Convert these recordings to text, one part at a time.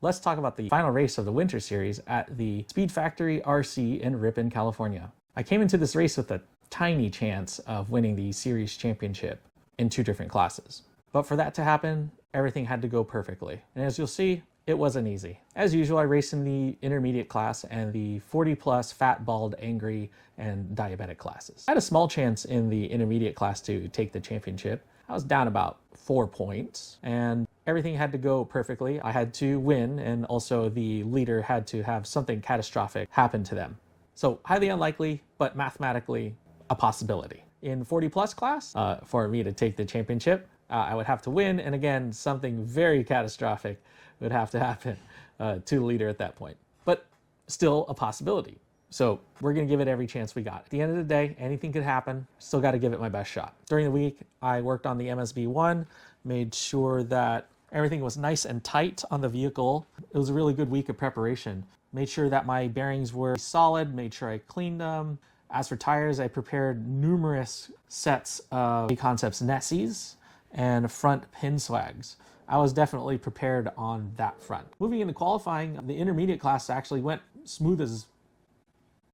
Let's talk about the final race of the Winter Series at the Speed Factory RC in Ripon, California. I came into this race with a tiny chance of winning the series championship in 2 different classes. But for that to happen, everything had to go perfectly. And as you'll see, it wasn't easy. As usual, I raced in the intermediate class and the 40 plus fat, bald, angry, and diabetic classes. I had a small chance in the intermediate class to take the championship. I was down about 4 points and everything had to go perfectly. I had to win, and also the leader had to have something catastrophic happen to them. So highly unlikely, but mathematically a possibility. In 40 plus class, for me to take the championship, I would have to win, and again, something very catastrophic would have to happen to the leader at that point. But still a possibility. So we're gonna give it every chance we got. At the end of the day, anything could happen. Still gotta give it my best shot. During the week, I worked on the MSB1, made sure that everything was nice and tight on the vehicle. It was a really good week of preparation. Made sure that my bearings were solid, made sure I cleaned them. As for tires, I prepared numerous sets of Concepts Nessies and front pin swags. I was definitely prepared on that front. Moving into qualifying, the intermediate class actually went smooth as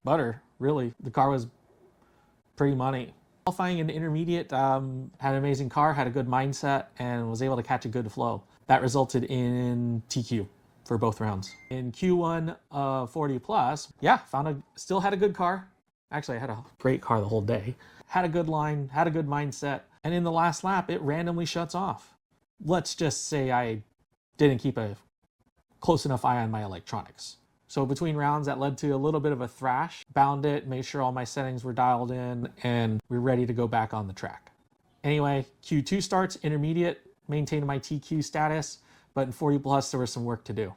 butter, really. The car was pretty money. Qualifying in the intermediate, had an amazing car, had a good mindset, and was able to catch a good flow. That resulted in TQ for both rounds. In Q1 40 plus, yeah, still had a good car. Actually, I had a great car the whole day. Had a good line, had a good mindset, and in the last lap, it randomly shuts off. Let's just say I didn't keep a close enough eye on my electronics. So between rounds, that led to a little bit of a thrash. Bound it, made sure all my settings were dialed in, and we're ready to go back on the track. Anyway, Q2 starts, intermediate, maintained my TQ status, but in 40 plus, there was some work to do.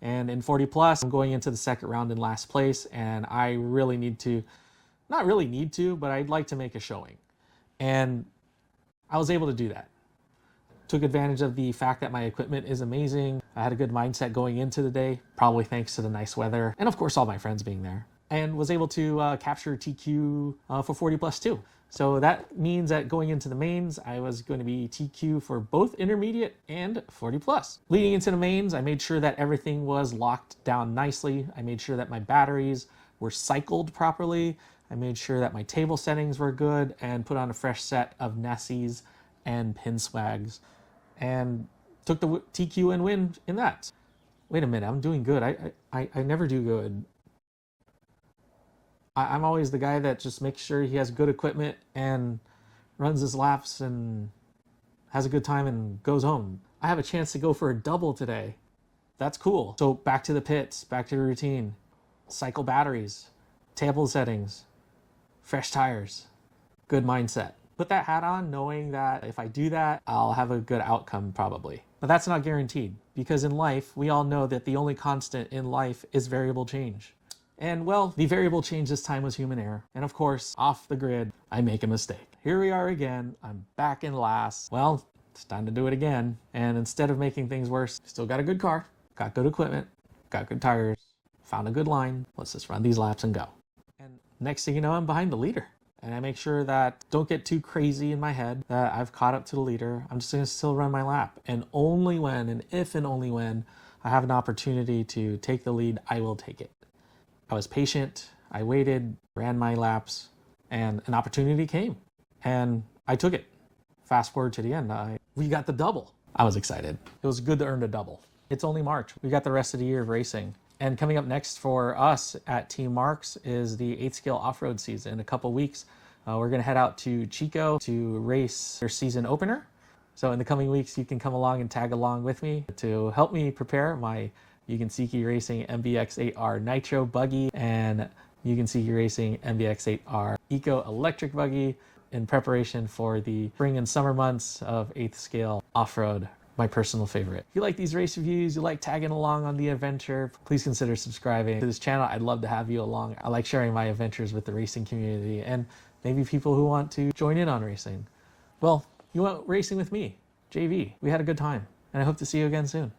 And in 40 plus, I'm going into the second round in last place, and I really need to, not really need to, but I'd like to make a showing. And I was able to do that. Took advantage of the fact that my equipment is amazing. I had a good mindset going into the day, probably thanks to the nice weather, and of course all my friends being there. And was able to capture TQ for 40 plus too. So that means that going into the mains, I was going to be TQ for both intermediate and 40 plus. Leading into the mains, I made sure that everything was locked down nicely. I made sure that my batteries were cycled properly. I made sure that my table settings were good and put on a fresh set of Nessies and pin swags and took the TQ and win in that. Wait a minute, I'm doing good. I never do good. I'm always the guy that just makes sure he has good equipment and runs his laps and has a good time and goes home. I have a chance to go for a double today. That's cool. So back to the pits, back to the routine. Cycle batteries, table settings, fresh tires, good mindset. Put that hat on knowing that if I do that, I'll have a good outcome probably. But that's not guaranteed, because in life, we all know that the only constant in life is variable change. And well, the variable change this time was human error. And of course, off the grid, I make a mistake. Here we are again, I'm back in last. Well, it's time to do it again. And instead of making things worse, still got a good car, got good equipment, got good tires, found a good line. Let's just run these laps and go. And next thing you know, I'm behind the leader. And I make sure that don't get too crazy in my head that I've caught up to the leader. I'm just gonna still run my lap. And only when, and if and only when, I have an opportunity to take the lead, I will take it. I was patient, I waited, ran my laps, and an opportunity came. And I took it. Fast forward to the end, we got the double. I was excited. It was good to earn a double. It's only March. We got the rest of the year of racing. And coming up next for us at Team Marks is the 8th scale off-road season. In a couple weeks, we're gonna head out to Chico to race their season opener. So in the coming weeks, you can come along and tag along with me to help me prepare my Yukonseiki Racing MBX8R Nitro buggy and Yukonseiki Racing MBX8R Eco Electric buggy in preparation for the spring and summer months of 8th scale off-road, my personal favorite. If you like these race reviews, you like tagging along on the adventure, please consider subscribing to this channel. I'd love to have you along. I like sharing my adventures with the racing community and maybe people who want to join in on racing. Well, you went racing with me, JV. We had a good time, and I hope to see you again soon.